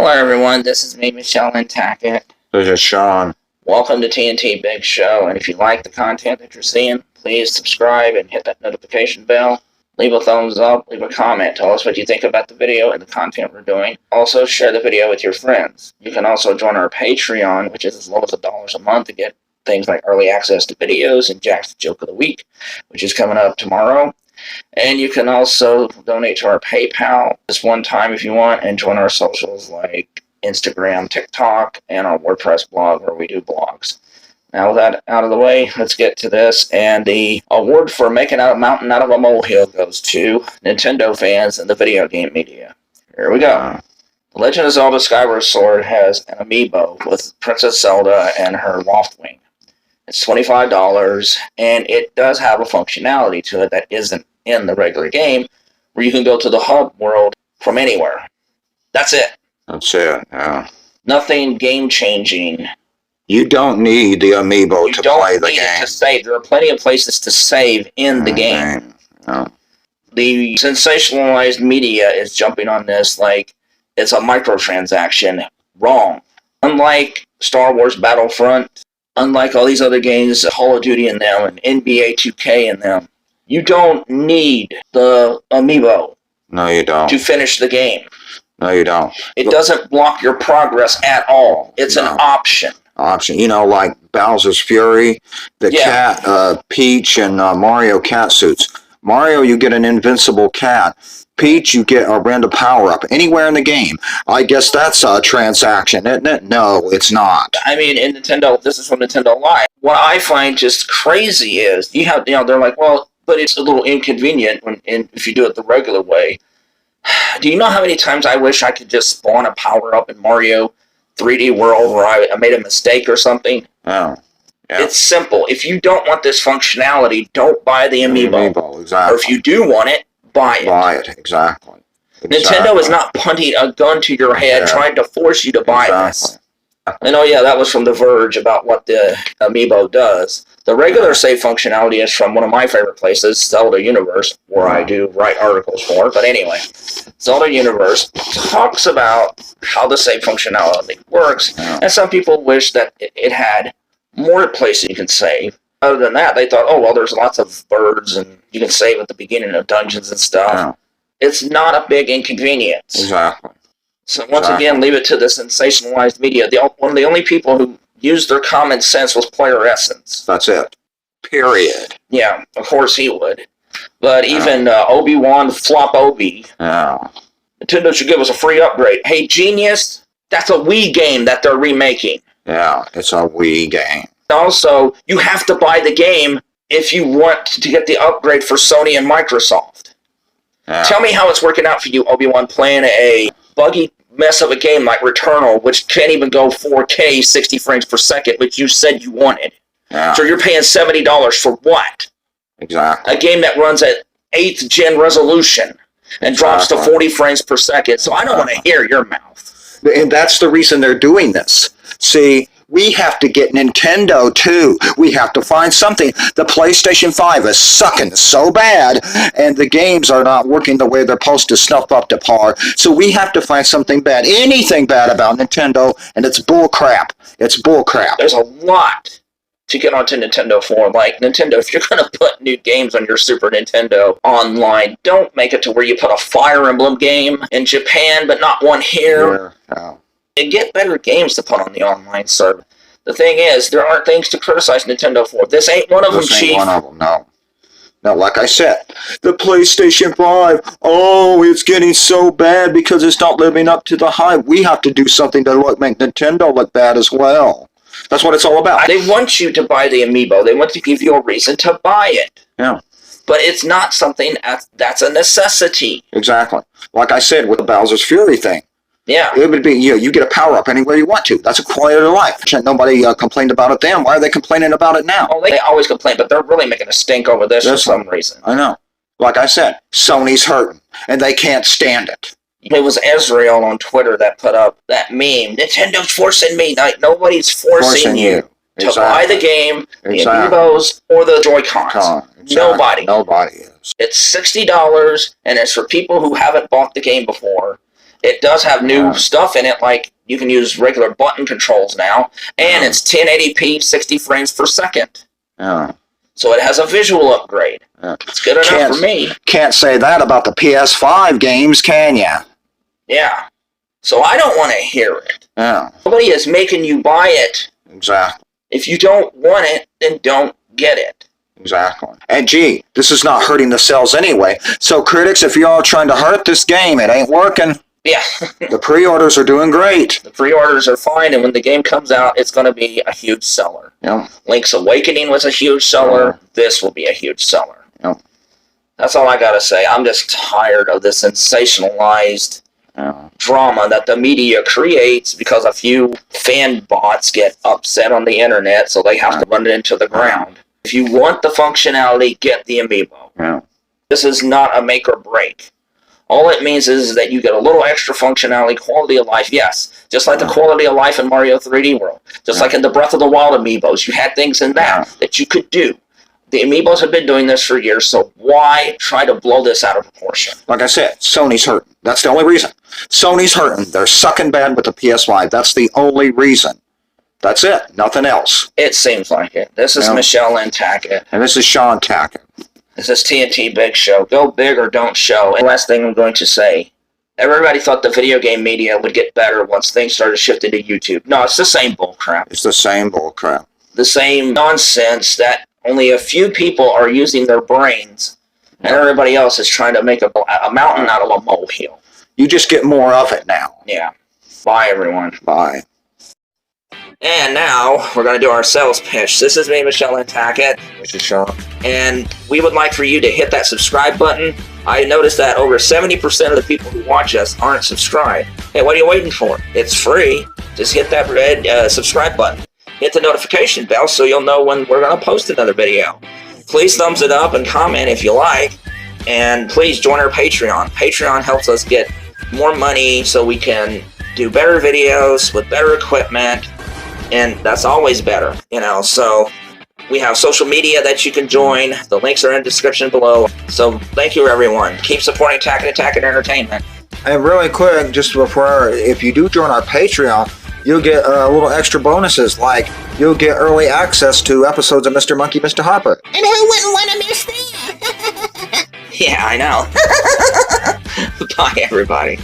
Hello everyone, this is me, Lynn Tackett. This is Shawn. Welcome to TNT Big Show, and if you like the content that you're seeing, please subscribe and hit that notification bell. Leave a thumbs up, leave a comment, tell us what you think about the video and the content we're doing. Also, share the video with your friends. You can also join our Patreon, which is as low as $1 a month to get things like early access to videos and Jack's Joke of the Week, which is coming up tomorrow. And you can also donate to our PayPal just one time if you want, and join our socials like Instagram, TikTok, and our WordPress blog where we do blogs. Now with that out of the way, let's get to this. And the award for making a mountain out of a molehill goes to Nintendo fans and the video game media. Here we go. The Legend of Zelda Skyward Sword has an amiibo with Princess Zelda and her Loftwing. It's $25, and it does have a functionality to it that isn't in the regular game, where you can go to the hub world from anywhere. That's it. That's it, yeah. Nothing game-changing. You don't need the amiibo to play the game. You don't need it to save. There are plenty of places to save in the game. Yeah. The sensationalized media is jumping on this like it's a microtransaction. Wrong. Unlike Star Wars Battlefront, unlike all these other games, Call of Duty in them, and NBA 2K in them, you don't need the amiibo. No, you don't. To finish the game. No, you don't. It doesn't block your progress at all. It's an option. You know, like Bowser's Fury, the cat, Peach, and Mario cat suits. Mario, you get an invincible cat. Peach, you get a random power-up anywhere in the game. I guess that's a transaction, isn't it? No, it's not. I mean, in Nintendo, this is from Nintendo Live. What I find just crazy is, they're like, well, but it's a little inconvenient if you do it the regular way. Do you know how many times I wish I could just spawn a power-up in Mario 3D World where I made a mistake or something? Oh. Yeah. It's simple. If you don't want this functionality, don't buy the amiibo. Exactly. Or if you do want it, buy it. Buy it, exactly. Nintendo is not punting a gun to your head trying to force you to buy this. And that was from The Verge about what the amiibo does. The regular save functionality is from one of my favorite places, Zelda Universe, where I do write articles for. But anyway, Zelda Universe talks about how the save functionality works, and some people wish that it had more places you can save. Other than that, they thought, oh, well, there's lots of birds, and you can save at the beginning of dungeons and stuff. Yeah. It's not a big inconvenience. Exactly. So once again, leave it to the sensationalized media. One of the only people who used their common sense was Player Essence. That's it. Period. Yeah, of course he would. But even Obi-Wan Flop Obi, Nintendo should give us a free upgrade. Hey, genius, that's a Wii game that they're remaking. Yeah, it's a Wii game. Also, you have to buy the game if you want to get the upgrade for Sony and Microsoft. Yeah. Tell me how it's working out for you, Obi-Wan, playing a buggy mess of a game like Returnal, which can't even go 4K 60 frames per second, which you said you wanted. Yeah. So you're paying $70 for what? Exactly. A game that runs at 8th gen resolution and drops to 40 frames per second. So I don't want to hear your mouth. And that's the reason they're doing this. See, we have to get Nintendo too. We have to find something. The PlayStation 5 is sucking so bad, and the games are not working the way they're supposed to snuff up to par. So we have to find something bad, anything bad about Nintendo, and it's bull crap. It's bull crap. There's a lot to get onto Nintendo for. Like, Nintendo, if you're going to put new games on your Super Nintendo online, don't make it to where you put a Fire Emblem game in Japan, but not one here. Yeah. And get better games to put on the online server. The thing is, there aren't things to criticize Nintendo for. This ain't one of them, Chief. This ain't one of them, no. No, like I said, the PlayStation 5, it's getting so bad because it's not living up to the hype. We have to do something to make Nintendo look bad as well. That's what it's all about. They want you to buy the amiibo. They want to give you a reason to buy it. Yeah. But it's not something that's a necessity. Exactly. Like I said with the Bowser's Fury thing. Yeah. It would be, you get a power-up anywhere you want to. That's a quality of life. Nobody complained about it then. Why are they complaining about it now? Oh, they always complain, but they're really making a stink over this for some reason. I know. Like I said, Sony's hurting, and they can't stand it. It was Ezreal on Twitter that put up that meme. Nintendo's forcing me. Like, nobody's forcing you to buy the game, the Amiibos, or the Joy-Cons. Nobody. Nobody is. It's $60, and it's for people who haven't bought the game before. It does have new stuff in it, like you can use regular button controls now, and it's 1080p 60 frames per second. So it has a visual upgrade. It's good enough for me. Can't say that about the PS5 games, can ya? Yeah. So I don't want to hear it. Yeah. Nobody is making you buy it. Exactly. If you don't want it, then don't get it. Exactly. And gee, this is not hurting the sales anyway. So critics, if you're all trying to hurt this game, it ain't working. Yeah. The pre-orders are doing great. The pre-orders are fine, and when the game comes out, it's going to be a huge seller. Yep. Link's Awakening was a huge seller. This will be a huge seller. Yep. That's all I got to say. I'm just tired of this sensationalized drama that the media creates because a few fan bots get upset on the internet, so they have to run it into the ground. If you want the functionality, get the Amiibo. Yeah. This is not a make or break. All it means is that you get a little extra functionality, quality of life, yes. Just like the quality of life in Mario 3D World. Just like in the Breath of the Wild Amiibos. You had things in that you could do. The Amiibos have been doing this for years, so why try to blow this out of proportion? Like I said, Sony's hurting. That's the only reason. Sony's hurting. They're sucking bad with the PS5. That's the only reason. That's it. Nothing else. It seems like it. This is Lynn Tackett. And this is Shawn Tackett. This is TNT Big Show. Go big or don't show. And last thing I'm going to say, everybody thought the video game media would get better once things started shifting to YouTube. No, it's the same bullcrap. It's the same bullcrap. The same nonsense that only a few people are using their brains, and everybody else is trying to make a mountain out of a molehill. You just get more of it now. Yeah. Bye, everyone. Bye. And now, we're going to do our sales pitch. This is me, Lynn Tackett. This is Shawn. And we would like for you to hit that subscribe button. I noticed that over 70% of the people who watch us aren't subscribed. Hey, what are you waiting for? It's free. Just hit that red subscribe button. Hit the notification bell so you'll know when we're going to post another video. Please thumbs it up and comment if you like. And please join our Patreon. Patreon helps us get more money so we can do better videos with better equipment. And that's always better, you know. So we have social media that you can join. The links are in the description below. So thank you, everyone. Keep supporting Tackett Entertainment. And really quick, just before, if you do join our Patreon, you'll get little extra bonuses, like you'll get early access to episodes of Mr. Monkey, Mr. Hopper. And who wouldn't want to miss that? Yeah, I know. Bye, everybody.